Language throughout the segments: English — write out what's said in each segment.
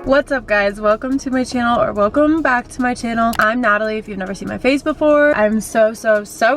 What's up guys, welcome to my channel, or welcome back to my channel. I'm Natalie. If you've never seen my face before, I'm so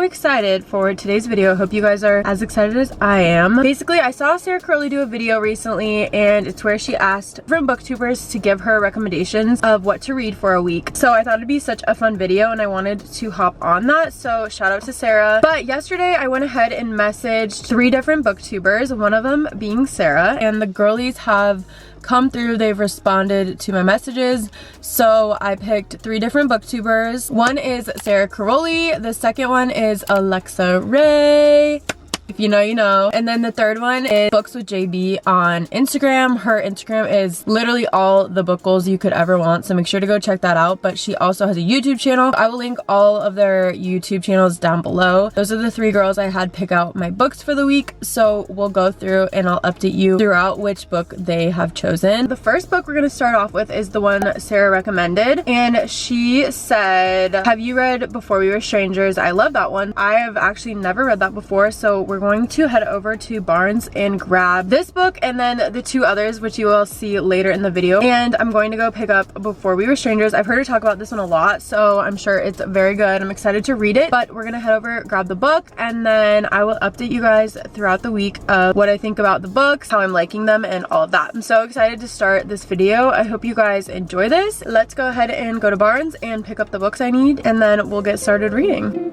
excited for today's video. Hope you guys are as excited as I am. Basically, I saw Sara do a video recently, and it's where she asked different booktubers to give her recommendations of what to read for a week. So I thought it'd be such a fun video and I wanted to hop on that, so shout out to Sara. But yesterday I went ahead and messaged 3 different booktubers, one of them being Sara, and the girlies have come through. They've responded to my messages, so I picked 3 different booktubers. One is Sara, the second one is Raye. If you know, you know. And then the third one is Books with JB on Instagram. Her Instagram is literally all the book goals you could ever want, so make sure to go check that out. But she also has a YouTube channel. I will link all of their YouTube channels down below. Those are the 3 girls I had pick out my books for the week, so we'll go through and I'll update you throughout which book they have chosen. The first book we're going to start off with is the one Sara recommended, and she said, have you read Before We Were Strangers? I love that one. I have actually never read that before, so we're going to head over to Barnes and grab this book and then the 2 others, which you will see later in the video. And I'm going to go pick up Before We Were Strangers. I've heard her talk about this one a lot, so I'm sure it's very good. I'm excited to read it, but we're gonna head over, grab the book, and then I will update you guys throughout the week of what I think about the books, how I'm liking them, and all of that. I'm so excited to start this video. I hope you guys enjoy this. Let's go ahead and go to Barnes and pick up the books I need, and then we'll get started reading.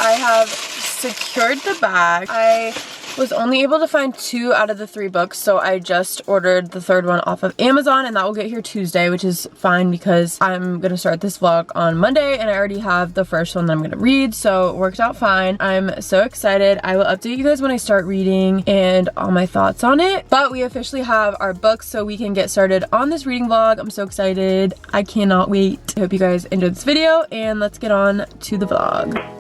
I have secured the bag. I was only able to find 2 out of the 3 books, so I just ordered the 3rd one off of Amazon, and that will get here Tuesday, which is fine because I'm gonna start this vlog on Monday and I already have the first one that I'm gonna read, so it worked out fine. I'm so excited. I will update you guys when I start reading and all my thoughts on it. But we officially have our books, so we can get started on this reading vlog. I'm so excited. I cannot wait. I hope you guys enjoyed this video, and let's get on to the vlog.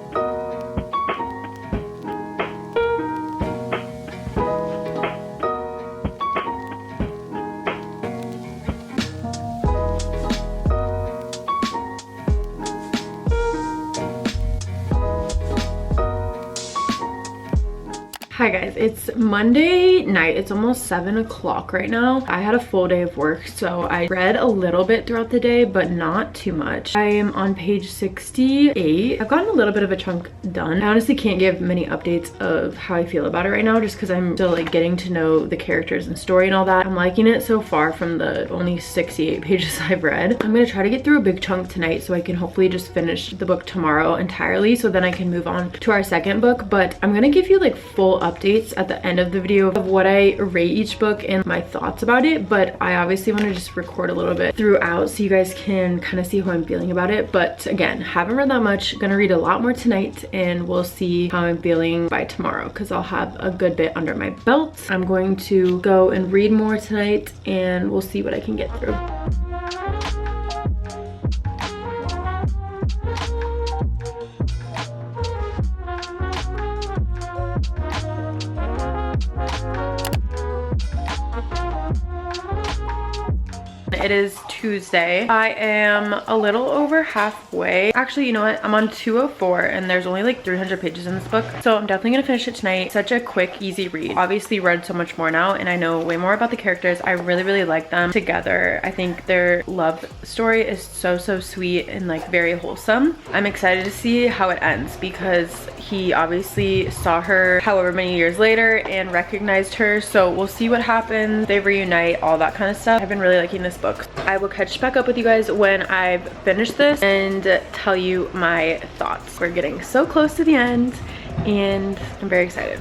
Hi guys, it's Monday night. It's almost 7 o'clock right now. I had a full day of work, so I read a little bit throughout the day, but not too much. I am on page 68. I've gotten a little bit of a chunk done. I honestly can't give many updates of how I feel about it right now, just because I'm still like getting to know the characters and story and all that. I'm liking it so far from the only 68 pages I've read. I'm gonna try to get through a big chunk tonight so I can hopefully just finish the book tomorrow entirely, so then I can move on to our second book. But I'm gonna give you like full updates at the end of the video of what I rate each book and my thoughts about it, but I obviously want to just record a little bit throughout so you guys can kind of see how I'm feeling about it. But again, haven't read that much. Gonna read a lot more tonight, and we'll see how I'm feeling by tomorrow because I'll have a good bit under my belt. I'm going to go and read more tonight, and we'll see what I can get through. It is Tuesday. I am a little over halfway. Actually, you know what? I'm on 204 and there's only like 300 pages in this book. So I'm definitely gonna finish it tonight. Such a quick, easy read. Obviously read so much more now and I know way more about the characters. I really like them together. I think their love story is so sweet and like very wholesome. I'm excited to see how it ends because he obviously saw her however many years later and recognized her. So we'll see what happens. They reunite, all that kind of stuff. I've been really liking this book. I will catch back up with you guys when I've finished this and tell you my thoughts. We're getting so close to the end and I'm very excited.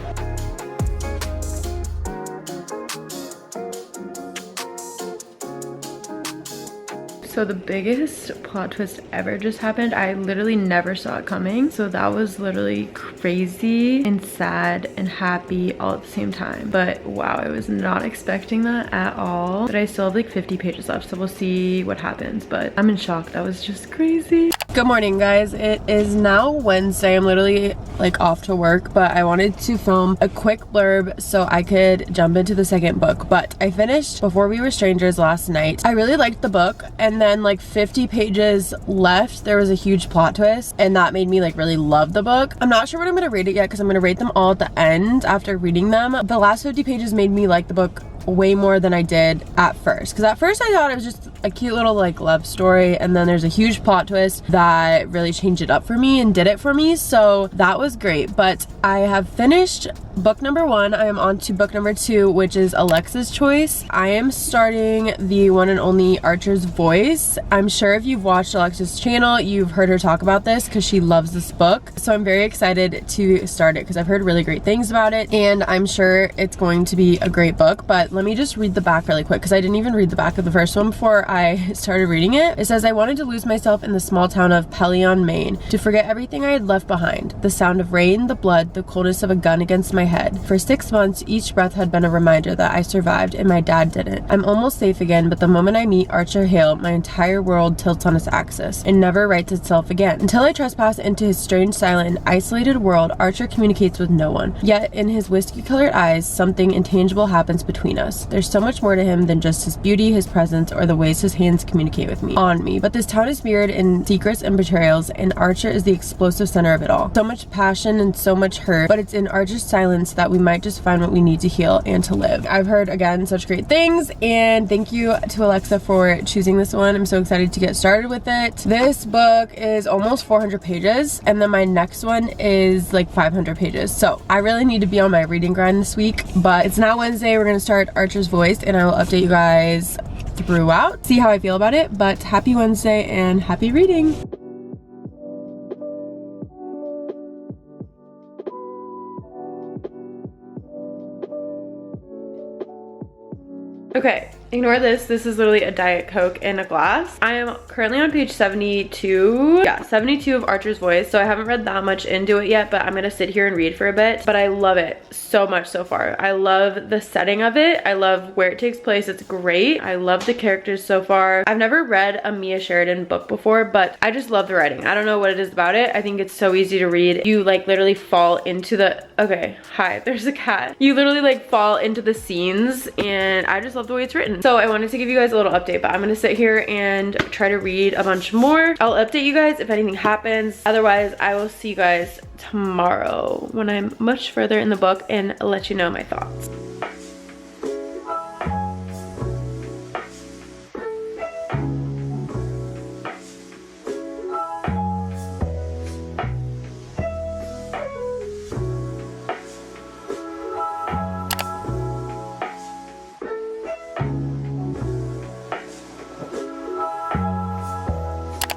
So the biggest plot twist ever just happened. I literally never saw it coming. So that was literally crazy and sad and happy all at the same time. But wow, I was not expecting that at all. But I still have like 50 pages left, so we'll see what happens. But I'm in shock. That was just crazy. Good morning, guys. It is now Wednesday. I'm literally like off to work, but I wanted to film a quick blurb so I could jump into the second book. But I finished Before We Were Strangers last night. I really liked the book, and and then like 50 pages left, there was a huge plot twist, and that made me like really love the book. I'm not sure when I'm gonna rate it yet because I'm gonna rate them all at the end after reading them. The last 50 pages made me like the book way more than I did at first, because at first I thought it was just a cute little like love story, and then there's a huge plot twist that really changed it up for me and did it for me, so that was great. But I have finished book number 1. I am on to book number 2, which is Alexa's choice. I am starting the one and only Archer's Voice. I'm sure if you've watched Alexa's channel, you've heard her talk about this because she loves this book, so I'm very excited to start it because I've heard really great things about it, and I'm sure it's going to be a great book. But let me just read the back really quick because I didn't even read the back of the first one before I started reading it. It says, I wanted to lose myself in the small town of Pelion, Maine, to forget everything I had left behind. The sound of rain, the blood, the coldness of a gun against my head. For 6 months, each breath had been a reminder that I survived and my dad didn't. I'm almost safe again, but the moment I meet Archer Hale, my entire world tilts on its axis and never rights itself again. Until I trespass into his strange, silent, and isolated world, Archer communicates with no one. Yet, in his whiskey-colored eyes, something intangible happens between us. There's so much more to him than just his beauty, his presence, or the ways his hands communicate with me, on me. But this town is mirrored in secrets and betrayals, and Archer is the explosive center of it all. So much passion and so much hurt, but it's in Archer's silence that we might just find what we need to heal and to live. I've heard, again, such great things, and thank you to Alexa for choosing this one. I'm so excited to get started with it. This book is almost 400 pages, and then my next one is like 500 pages. So I really need to be on my reading grind this week, but it's now Wednesday. We're gonna start Archer's Voice, and I will update you guys throughout, see how I feel about it. But happy Wednesday and happy reading. Okay, ignore this. This is literally a Diet Coke in a glass. I am currently on page 72. Yeah, 72 of Archer's Voice. So I haven't read that much into it yet, but I'm gonna sit here and read for a bit. But I love it so much so far. I love the setting of it. I love where it takes place. It's great. I love the characters so far. I've never read a Mia Sheridan book before, but I just love the writing. I don't know what it is about it. I think it's so easy to read. You like literally fall into the, okay, hi, there's a cat. You literally like fall into the scenes, and I just love the way it's written. So I wanted to give you guys a little update, but I'm gonna sit here and try to read a bunch more. I'll update you guys if anything happens. Otherwise, I will see you guys tomorrow when I'm much further in the book and let you know my thoughts.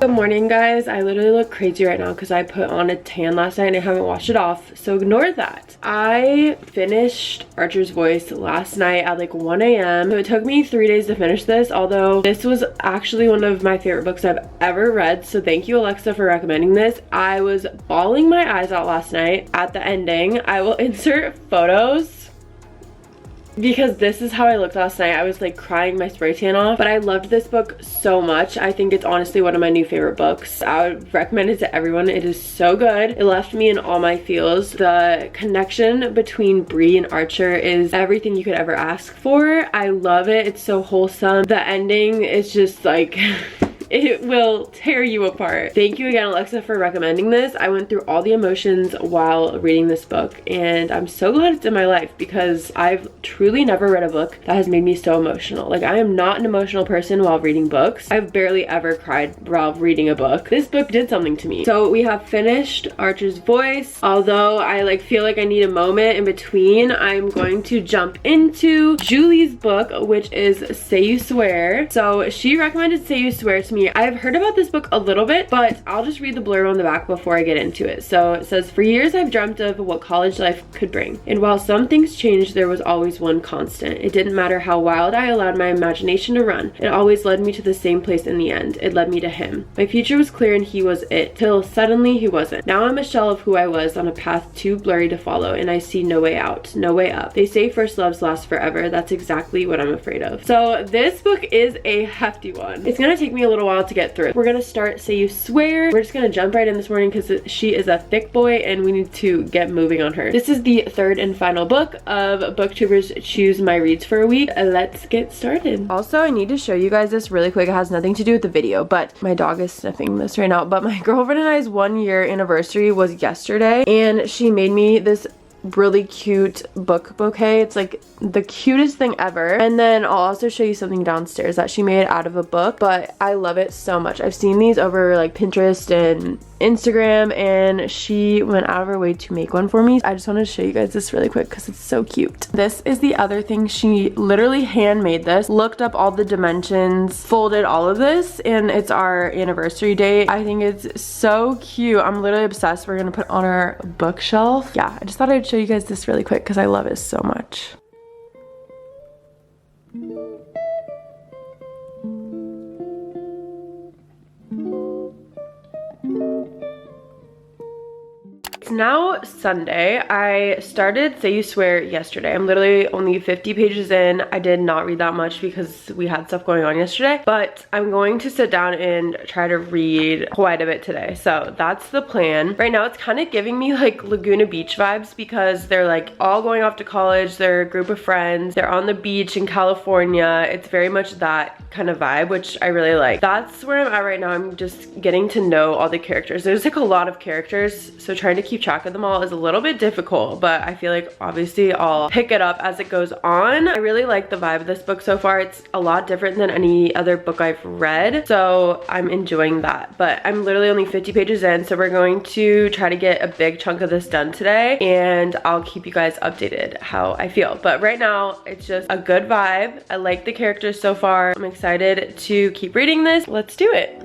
Good morning, guys. I literally look crazy right now because I put on a tan last night and I haven't washed it off, so ignore that. I finished Archer's Voice last night at like 1 a.m. So it took me 3 days to finish this, although this was actually one of my favorite books I've ever read, so thank you, Alexa, for recommending this. I was bawling my eyes out last night at the ending. I will insert photos because this is how I looked last night. I was like crying my spray tan off, but I loved this book so much. I think it's honestly one of my new favorite books. I would recommend it to everyone. It is so good. It left me in all my feels. The connection between Bree and Archer is everything you could ever ask for. I love it. It's so wholesome. The ending is just like it will tear you apart. Thank you again, Alexa, for recommending this. I went through all the emotions while reading this book, and I'm so glad it's in my life because I've truly never read a book that has made me so emotional. Like, I am not an emotional person while reading books. I've barely ever cried while reading a book. This book did something to me. So we have finished Archer's Voice. Although I like feel like I need a moment in between, I'm going to jump into Julie's book, which is Say You Swear. So she recommended Say You Swear to me. I've heard about this book a little bit, but I'll just read the blurb on the back before I get into it. So it says, for years I've dreamt of what college life could bring. And while some things changed, there was always one constant. It didn't matter how wild I allowed my imagination to run. It always led me to the same place in the end. It led me to him. My future was clear and he was it, till suddenly he wasn't. Now I'm a shell of who I was on a path too blurry to follow, and I see no way out, no way up. They say first loves last forever. That's exactly what I'm afraid of. So this book is a hefty one. It's gonna take me a little little while to get through. We're gonna start Say You Swear. We're just gonna jump right in this morning because she is a thick boy and we need to get moving on her. This is the third and final book of Booktubers Choose My Reads for a Week. Let's get started. Also, I need to show you guys this really quick. It has nothing to do with the video, but my dog is sniffing this right now. But my girlfriend and I's 1-year anniversary was yesterday, and she made me this really cute book bouquet. It's like the cutest thing ever. And then I'll also show you something downstairs that she made out of a book, but I love it so much. I've seen these over like Pinterest and Instagram, and she went out of her way to make one for me. I just wanted to show you guys this really quick because it's so cute. This is the other thing. She literally handmade this, looked up all the dimensions, folded all of this, and it's our anniversary date. I think it's so cute. I'm literally obsessed. We're gonna put it on our bookshelf. Yeah, I just thought I'd show you guys this really quick because I love it so much. It's now Sunday. I started Say You Swear yesterday. I'm literally only 50 pages in. I did not read that much because we had stuff going on yesterday, but I'm going to sit down and try to read quite a bit today. So that's the plan. Right now it's kind of giving me like Laguna Beach vibes because they're like all going off to college. They're a group of friends. They're on the beach in California. It's very much that kind of vibe, which I really like. That's where I'm at right now. I'm just getting to know all the characters. There's like a lot of characters, so trying to keep track of them all is a little bit difficult, but I feel like obviously I'll pick it up as it goes on. I really like the vibe of this book so far. It's a lot different than any other book I've read, so I'm enjoying that. But I'm literally only 50 pages in, so we're going to try to get a big chunk of this done today, and I'll keep you guys updated how I feel. But right now it's just a good vibe. I like the characters so far. I'm excited to keep reading this. Let's do it.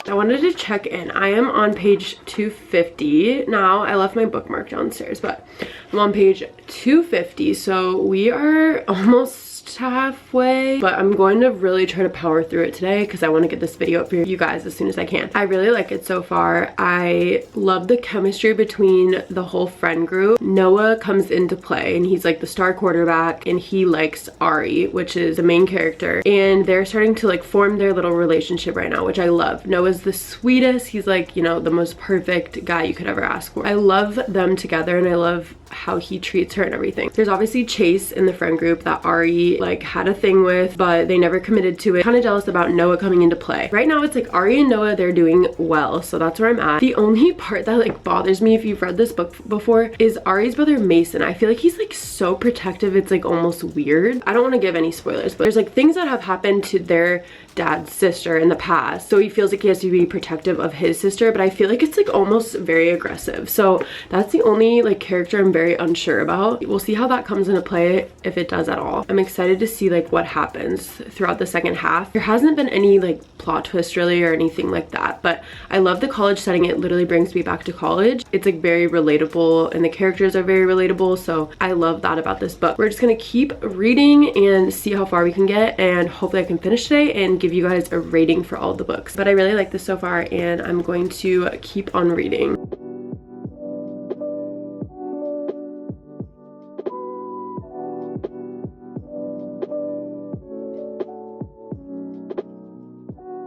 I wanted to check in. I am on page 250 now. I left my bookmark downstairs, but I'm on page 250, so we are almost halfway, but I'm going to really try to power through it today because I want to get this video up for you guys as soon as I can. I really like it so far. I love the chemistry between the whole friend group. Noah comes into play and he's like the star quarterback, and he likes Ari, which is the main character, and they're starting to like form their little relationship right now, which I love. Noah's the sweetest. He's like, you know, the most perfect guy you could ever ask for. I love them together, and I love how he treats her and everything. There's obviously Chase in the friend group that Ari like had a thing with, but they never committed to it. Kind of jealous about Noah coming into play. Right now it's like Ari and Noah, they're doing well, so that's where I'm at. The only part that like bothers me, if you've read this book before, is Ari's brother Mason. I feel like he's like so protective, it's like almost weird. I don't want to give any spoilers, but there's like things that have happened to their dad's sister in the past, so he feels like he has to be protective of his sister, but I feel like it's like almost very aggressive. So that's the only like character I'm very unsure about. We'll see how that comes into play, if it does at all. I'm excited to see like what happens throughout the second half. There hasn't been any like plot twist really or anything like that, but I love the college setting. It literally brings me back to college. It's like very relatable, and the characters are very relatable, so I love that about this book. We're just gonna keep reading and see how far we can get, and hopefully I can finish today and give you guys a rating for all the books. But I really like this so far, and I'm going to keep on reading.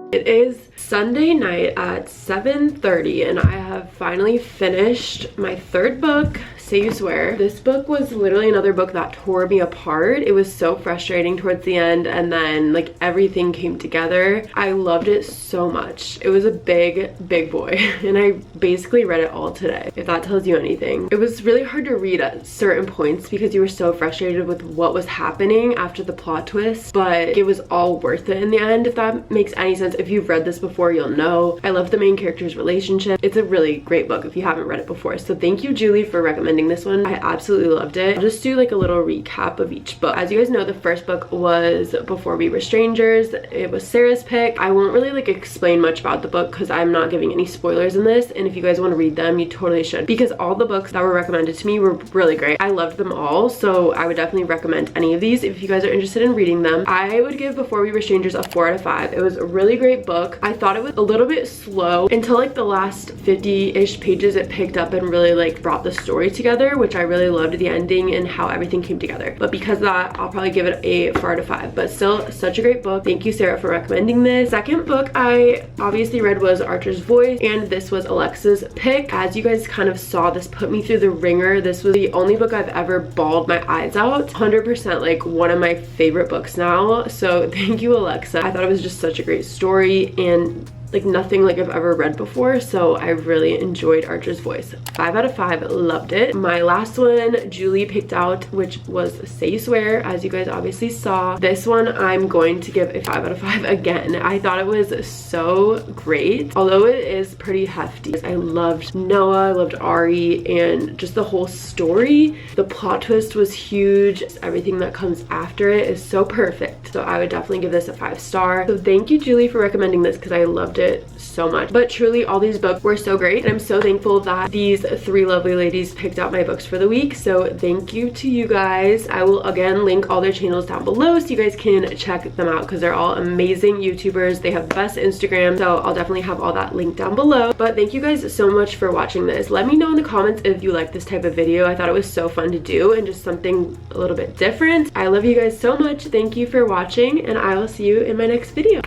It is Sunday night at 7:30, and I have finally finished my third book, Say You Swear. This book was literally another book that tore me apart. It was so frustrating towards the end, and then like everything came together. I loved it so much. It was a big boy, and I basically read it all today, if that tells you anything. It was really hard to read at certain points because you were so frustrated with what was happening after the plot twist, but it was all worth it in the end, if that makes any sense. If you've read this before, you'll know. I love the main character's relationship. It's a really great book if you haven't read it before. So thank you, Julie, for recommending recommending this one. I absolutely loved it. I'll just do like a little recap of each book. As you guys know, the first book was Before We Were Strangers. It was Sarah's pick. I won't really like explain much about the book because I'm not giving any spoilers in this, and if you guys want to read them, you totally should, because all the books that were recommended to me were really great. I loved them all, so I would definitely recommend any of these if you guys are interested in reading them. I would give Before We Were Strangers a 4 out of 5. It was a really great book. I thought it was a little bit slow until like the last 50-ish pages. It picked up and really like brought the story together, which I really loved, the ending and how everything came together. But because of that, I'll probably give it a 4 out of 5, but still such a great book. Thank you, Sarah, for recommending this. Second book I obviously read was Archer's Voice, and this was Alexa's pick. As you guys kind of saw, this put me through the ringer. This was the only book I've ever bawled my eyes out. 100% like one of my favorite books now, so thank you, Alexa. I thought it was just such a great story and like nothing like I've ever read before, so I really enjoyed Archer's Voice. 5 out of 5, loved it. My last one Julie picked out, which was Say You Swear, as you guys obviously saw. This one I'm going to give a 5 out of 5 again. I thought it was so great, although it is pretty hefty. I loved Noah, I loved Ari, and just the whole story. The plot twist was huge. Everything that comes after it is so perfect, so I would definitely give this a 5-star. So thank you, Julie, for recommending this because I loved it so much. But truly, all these books were so great, and I'm so thankful that these 3 lovely ladies picked out my books for the week, so thank you to you guys. I will again link all their channels down below so you guys can check them out because they're all amazing YouTubers. They have the best Instagram, so I'll definitely have all that linked down below. But thank you guys so much for watching this. Let me know in the comments if you like this type of video. I thought it was so fun to do and just something a little bit different. I love you guys so much. Thank you for watching, and I will see you in my next video.